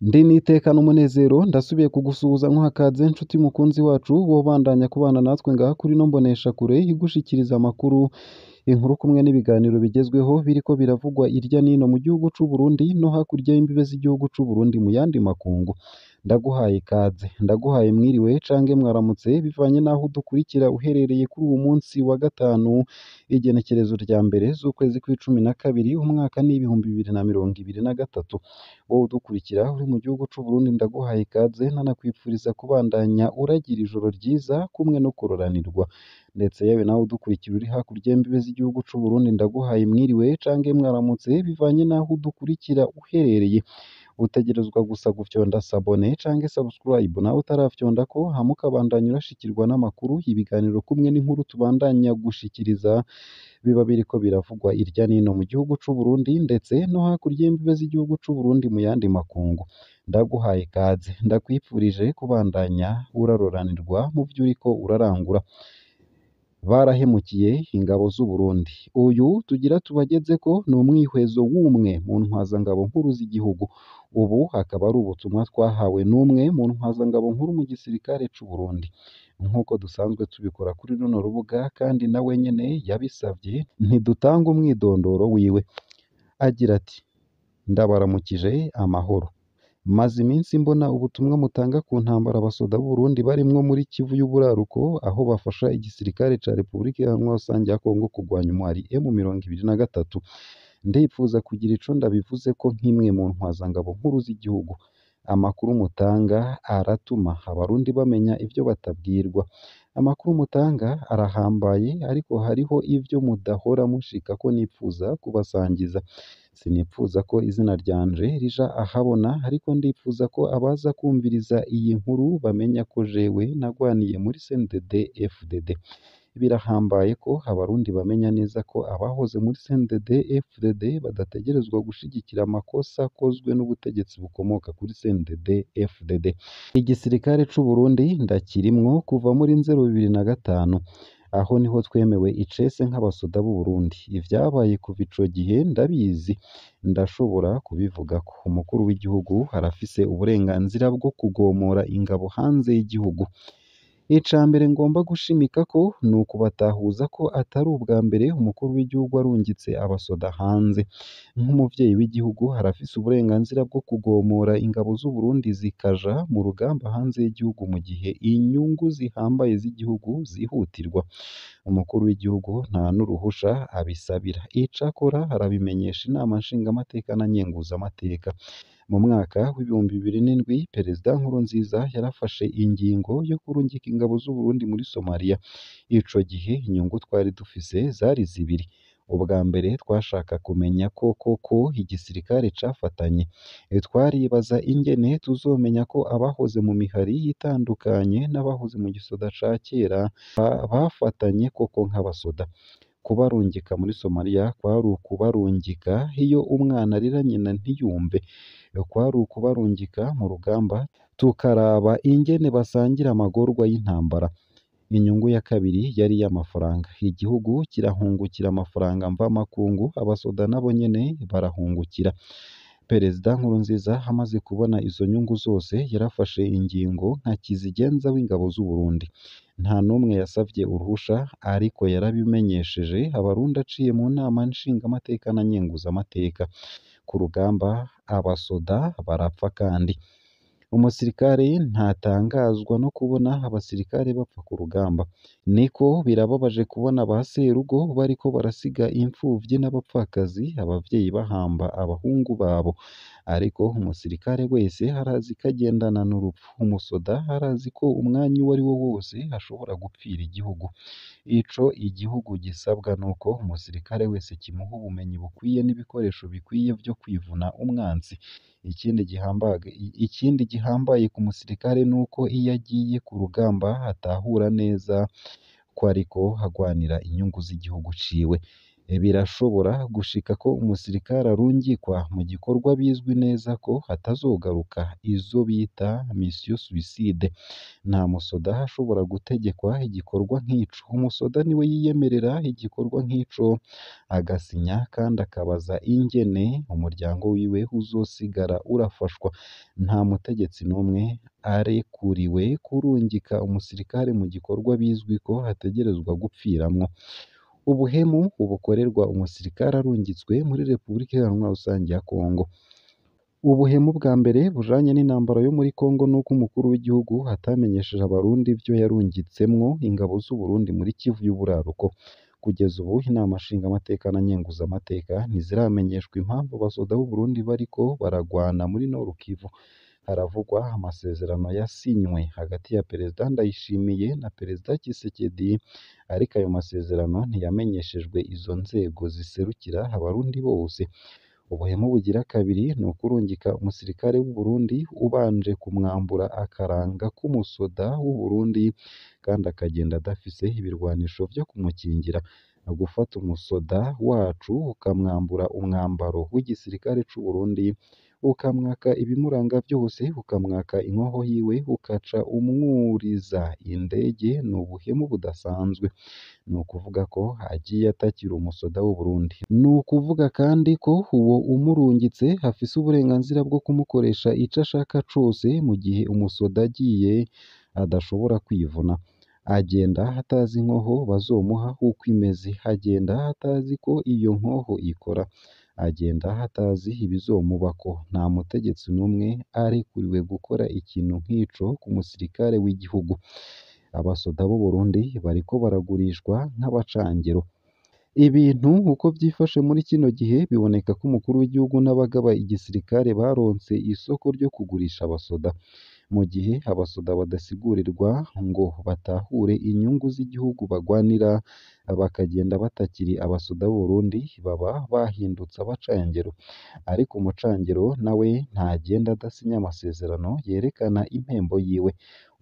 Ndi nitekana umunezero ndasubiye kugusuhuza nkuhakaze nshuti mukunzi wacu wobandanya kubana natwe ngaha kuri no mbonesha kure igushikiriza amakuru inkuru kumwe n'ibiganiro bigezweho biriko biravugwa irya nino mu gihugu c'u Burundi no hakurya y'imbibe z'igihugu c'u Burundi mu yandi makungu. Ndaguhaye ikaze, ndaguhaye mwiriwe cange mwaramutse bivanye naho udukurikira uherereye kuri uwu munsi wa gatanu igenekerezo rya mbere z'ukwezi kw'icumi na kabiri umwaka n'ibihumbi bibiri na mirongo ibiri na gatatu. Wowe udukurikira uri mu gihugu c'u Burundi ndaguhaye ikaze ntanakwipfuriza kubandanya uragira ijoro ryiza kumwe no kuroranirwa, ndetse yewe nawe udukurikira uri hakurya y'imbibe z'igihugu c'u Burundi ndaguhaye mwiriwe cange mwaramutse bivanye naho udukurikira uherereye. Utegerezwa gusa gufyonda sabone cange subscribe nawe utarafyondako hama ukabandanya urashikirwa n'amakuru ibiganiro kumwe n'inkuru tubandanya gushikiriza biba biriko biravugwa irya nino mu gihugu c'u Burundi ndetse no hakurya y'imbibe z'igihugu c'u Burundi mu yandi makungu. Ndaguhaye ikaze ndakwipfurije kubandanya uraroranirwa mu vyo uriko urarangura. Barahemukiye ingabo z'u Burundi. Uyu tugira tubagezeko ni umwihwezo w'umwe mu ntwazangabo nkuru z'igihugu. Ubu hakaba ari ubutumwa twahawe n'umwe mu ntwazangabo nkuru mu gisirikare c'u Burundi. Nk'uko dusanzwe tubikora kuri runo rubuga kandi nawe nyene yabisavye ntidutanga umwidondoro wiwe. Agira ati ndabaramukije amahoro. Maze iminsi mbona ubutumwa mutanga ku ntambara abasoda b'u Burundi barimwo muri Kivu y'uburaruko aho bafasha igisirikare ca Repubulika Iharanira Rusange ya Kongo kurwanya umwari M23. Ndipfuza kugira ico ndabivuzeko nk'imwe mu ntwazangabo nkuru z'igihugu. Amakuru mutanga aratuma abarundi bamenya ivyo batabwirwa. Amakuru mutanga arahambaye ariko hariho ivyo mudahora mushikako nipfuza kubasangiza. Sinipfuza ko izina ryanje rija ahabona ariko ndipfuza ko abaza kumviriza iyi nkuru bamenya ko jewe nagwaniye muri CNDD FDD. Birahambaye ko abarundi bamenya neza ko abahoze muri CNDD FDD badategerezwa gushigikira amakosa akozwe n'ubutegetsi bukomoka kuri CNDD FDD. Igisirikare c'u Burundi ndakirimwo kuva muri Nzero 2005. Aho niho twemewe icese nk'abasoda b'u Burundi. Ivyabaye kuva ico gihe ndabizi, ndashobora kubivugako. Umukuru w'igihugu arafise uburenganzira bwo kugomora ingabo hanze y'igihugu. Ica mbere ngomba gushimikako ni ukubatahuza ko atari ubwa mbere umukuru w'igihugu arungitse abasoda hanze. Nk'umuvyeyi w'igihugu arafise uburenganzira bwo kugomora ingabo z'u Burundi zikaja mu rugamba hanze y'igihugu mu gihe inyungu zihambaye z'igihugu zihutirwa. Umukuru w'igihugu nta n'uruhusha abisabira. Icakora arabimenyesha inama nshingamateka na nkenguzamateka. Mu mwaka w'ibihumbi 2007 Perezida Nkurunziza yarafashe ingingo yo kurungika ingabo z'u Burundi muri Somalia. Ico gihe inyungu twari dufise zari zibiri. Ubwa mbere twashaka kumenya ko koko igisirikare cafatanye. Twaribaza ingene tuzomenya ko abahoze mu mihari itandukanye n'abahoze mu gisoda ca kera bafatanye koko nk'abasoda. Kubarungika muri Somalia kwari ukubarungika iyo umwana arira nyina ntiyumve. Kwari ukubarungika mu rugamba tukaraba ingene basangira amagorwa y'intambara. Inyungu ya kabiri yari iy'amafaranga. Igihugu kirahungukira amafaranga mvamakungu, abasoda nabo nyene barahungukira. Perezida Nkurunziza amaze kubona izo nyungu zose yarafashe ingingo nka kizigenza w'ingabo z'u Burundi. Nta n'umwe yasavye uruhusha ariko yarabimenyesheje abarundi aciye mu nama nshingamateka na nkenguzamateka. Ku rugamba abasoda barapfa kandi. Umusirikare ntatangazwa no kubona abasirikare bapfa ku rugamba. Niko birababaje kubona ba serugo bariko barasiga imfuvyi n'abapfakazi, abavyeyi bahamba abahungu babo. Ariko umusirikare wese arazi ko agendana n'urupfu. Umusoda arazi ko umwanya uwo ari wo wose ashobora gupfira igihugu. Ico igihugu gisabwa nuko umusirikare wese kimuha ubumenyi bukwiye n'ibikoresho bikwiye vyo kwivuna umwansi. Ikindi gihambaye ku musirikare nuko iyo agiye ku rugamba atahura neza ko ariko hagwanira inyungu z'igihugu ciwe. birashobora gushika ko umusirikare arungikwa mu gikorwa bizwi neza ko hatazogaruka, izo bita mission suicide. Nta musoda ashobora gutegekwa igikorwa nk'ico. Umusoda niwe yiyemerera igikorwa nk'ico, agasinya kandi akabaza ingene umuryango wiwe uzosigara urafashwa. Nta mutegetsi n'umwe arekuriwe kurungika umusirikare mu gikorwa bizwi ko hategerezwa gupfiramwo. Ubuhemu bukorerwa umusirikare arungitswe muri Repubulika Iharanira Rusange ya Kongo. Ubuhemu bwa mbere bujanye n'intambara yo muri Kongo nuko umukuru w'igihugu atamenyesheje abarundi ivyo yarungitsemwo ingabo z'u Burundi muri Kivu y'uburaruko. Kugeza ubu inama nshingamateka na nkenguzamateka ntiziramenyeshwa impamvu abasoda b'u Burundi bariko baragwana muri Nord Kivu. Haravugwa amasezerano yasinywe hagati ya Perezida Ndayishimiye na Perezida Tshisekedi, ariko ayo masezerano ntiyamenyeshejwe izo nzego ziserukira abarundi bose. Ubuhemu bugira kabiri ni ukurungika umusirikare w'u Burundi ubanje kumwambura akaranga k'umusoda w'u Burundi kandi akagenda adafise ibirwanisho vyo kumukingira. Gufata umusoda wacu ukamwambura umwambaro w'igisirikare c'u Burundi, ukamwaka ibimuranga byose, ukamwaka inkoho yiwe, ukaca umwuriza indege, ni ubuhemu budasanzwe. Ni ukuvuga ko agiye atakiri umusoda w'u Burundi. Ni ukuvuga kandi ko uwo umurungitse afise uburenganzira bwo kumukoresha ico ashaka cose mu gihe umusoda agiye adashobora kwivuna. Agenda atazi inkoho bazomuha uko imeze, agenda atazi ko iyo nkoho ikora, agenda atazi ibizomubako. Nta mutegetsi n'umwe arekuriwe gukora ikintu nk'ico ku musirikare w'igihugu. Abasoda b'u Burundi bariko baragurishwa nk'abacangero. Ibintu uko vyifashe muri kino gihe biboneka ko umukuru w'igihugu n'abagaba igisirikare baronse isoko ryo kugurisha abasoda. Mu gihe abasoda badasigurirwa ngo batahure inyungu z'igihugu bagwanira, bakagenda batakiri abasoda b'u Burundi, baba bahindutse abacangero. Ariko umucangero nawe ntagenda adasinya amasezerano yerekana impembo yiwe.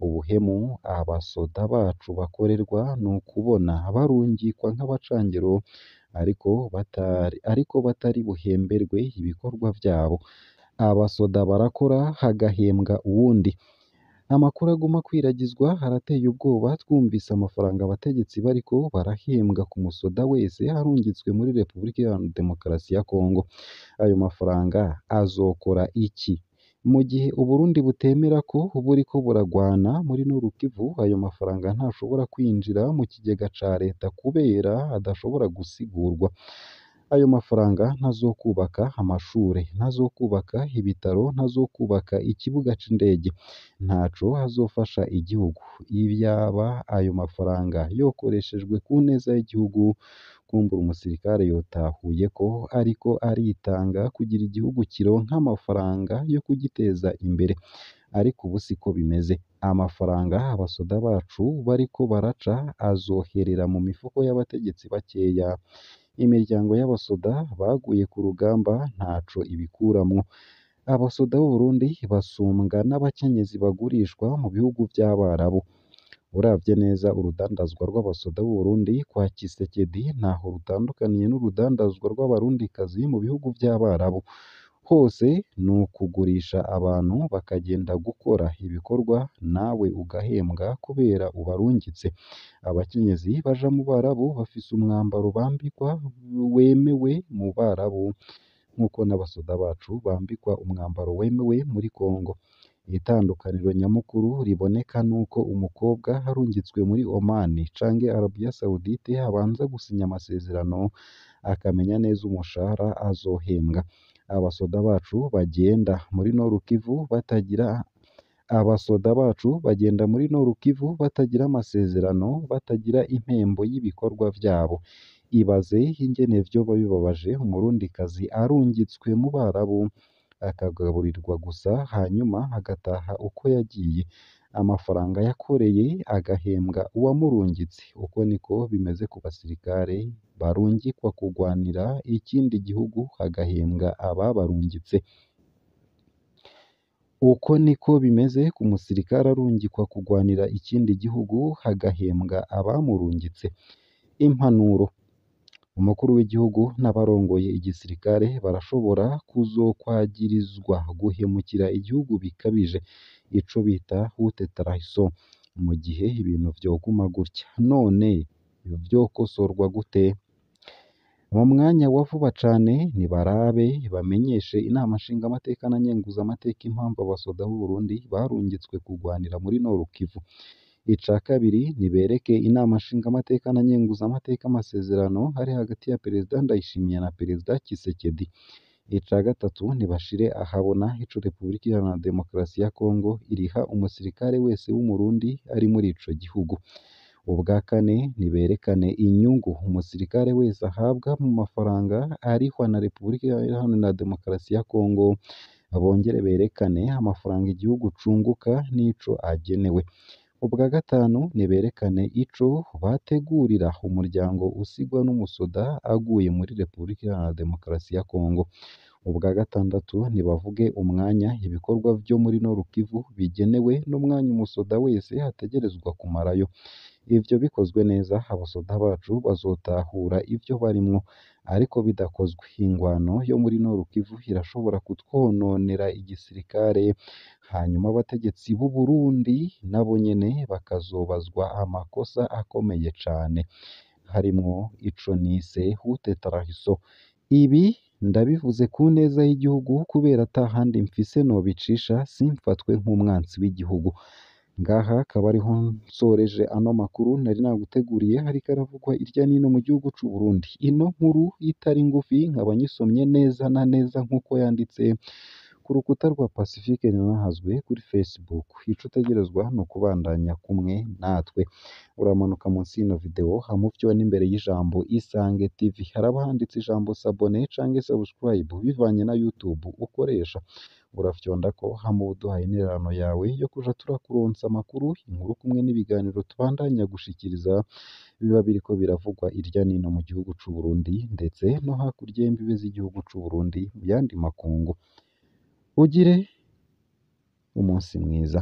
Ubuhemu abasoda bacu bakorerwa ni ukubona barungikwa nk'abacangero ariko batari buhemberwe ibikorwa vyabo. Abasoda barakora hagahembwa uwundi. Amakuru aguma kwiragizwa arateye ubwoba, twumvise amafaranga abategetsi bariko barahembwa ku musoda wese arungitswe muri Repubulika Iharanira Demokarasi ya Kongo. Ayo mafaranga azokora iki? Mu gihe Uburundi butemera ko buriko buragwana muri Nord Kivu, ayo mafaranga ntashobora kwinjira mu kigega ca leta kubera adashobora gusigurwa. Ayo mafaranga ntazokubaka amashure, ntazokubaka ibitaro, ntazokubaka ikibuga c'indege, ntaco azofasha igihugu. Iyaba ayo mafaranga yokoreshejwe ku neza y'igihugu, kumbura umusirikare yotahuye ko ariko aritanga kugira igihugu kironke amafaranga yo kugiteza imbere. Ariko ubu siko bimeze. Amafaranga abasoda bacu bariko baraca azoherera mu mifuko y'abategetsi bakeya. Imiryango y'abasoda baguye ku rugamba ntaco ibikuramwo. Abasoda b'u Burundi basumbwa n'abakenyezi bagurishwa mu bihugu vy'Abarabu. Uravye neza urudandazwa rw'abasoda b'u Burundi kwa Tshisekedi ntaho rutandukaniye n'urudandazwa rw'abarundikazi mu bihugu vy'Abarabu. Hose ni ukugurisha abantu bakagenda gukora ibikorwa, nawe ugahembwa kubera ubarungitse. Abakenyezi baja mu Barabu bafise umwambaro bambikwa wemewe mu Barabu, nk'uko n'abasoda bacu bambikwa umwambaro wemewe muri Kongo. Itandukaniro nyamukuru riboneka nuko umukobwa arungitswe muri Oman canke Arabia Saudite abanza gusinya amasezerano akamenya neza umushahara azohembwa. Abasoda bacu bagenda muri Nord Kivu batagira amasezerano, batagira impembo y'ibikorwa vyabo. Ibaze ingene vyoba bibabaje umurundikazi arungitswe mu Barabu akagaburirwa gusa hanyuma agataha uko yagiye. Amafaranga yakoreye agahembwa uwamurungitse. Uko niko bimeze ku basirikare barungikwa kugwanira ikindi gihugu hagahembwa ababarungitse. Uko niko bimeze ku musirikare arungikwa kugwanira ikindi gihugu hagahembwa abamurungitse. Impanuro: umukuru w'igihugu n'abarongoye igisirikare barashobora kuzokwagirizwa guhemukira igihugu bikabije, ico bita haute trahison, mu gihe ibintu vyoguma gutya. None vyokosorwa gute? Mu mwanya wa vuba cane nibarabe bamenyeshe inama nshingamateka na nkenguzamateka impamvu abasoda b'u Burundi barungitswe kugwanira muri Nord Kivu. Ica kabiri nibereke inama nshingamateka na nkenguzamateka amasezerano ari hagati ya Perezida Ndayishimiye na Perezida Tshisekedi. Ica gatatu nibashire ahabona ico Repubulika Iharanira Demokarasi ya Kongo iriha umusirikare wese w'umurundi ari muri ico gihugu. Ubwa kane niberekane inyungu umusirikare wese ahabwa mu mafaranga arihwa na Repubulika Iharanira Demokarasi ya Kongo. Bongere berekane amafaranga igihugu cunguka n'ico agenewe. Ubwa gatanu niberekane ico bategurira umuryango usigwa n'umusoda aguye muri Repubulika Iharanira Demokarasi ya Kongo. Ubwa gatandatu nibavuge umwanya ibikorwa vyo muri Nord Kivu bigenewe n'umwanya umusoda wese ategerezwa kumarayo. Ivyo bikozwe neza abasoda bacu bazotahura ivyo barimwo, ariko bidakozwe ingwano yo muri Nord Kivu irashobora kutwononera igisirikare, hanyuma abategetsi b'u Burundi nabo nyene bakazobazwa amakosa akomeye cane, harimwo ico nise haute trahison. Ibi ndabivuze ku neza y'igihugu kubera ata handi mfise nobicisha, simfatwe nk'umwansi w'igihugu. Ngaha akaba ariho nsoreje ano makuru nari naguteguriye, hariko aravugwa irya nino mu gihugu c'u Burundi. Ino nkuru itari ngufi nkaba nyisomye neza na neza nk'uko yanditse ku rukuta rwa Pacifique Ninahazwe kuri Facebook. Ico utegerezwa ni ukubandanya kumwe natwe, uramanuka munsi y'ino video hama ufyone imbere y'ijambo Isange TV, haraba handitse ijambo s'abonner canke subscribe bivanye na YouTube ukoresha. Urafyondako hama uduhaye intererano yawe yo kuja turakuronsa amakuru, inkuru kumwe n'ibiganiro tubandanya gushikiriza biba biriko biravugwa irya nino mu gihugu c'u Burundi ndetse no hakurya y'imbibe z'igihugu c'u Burundi mu yandi makungu. Ugire umunsi mwiza.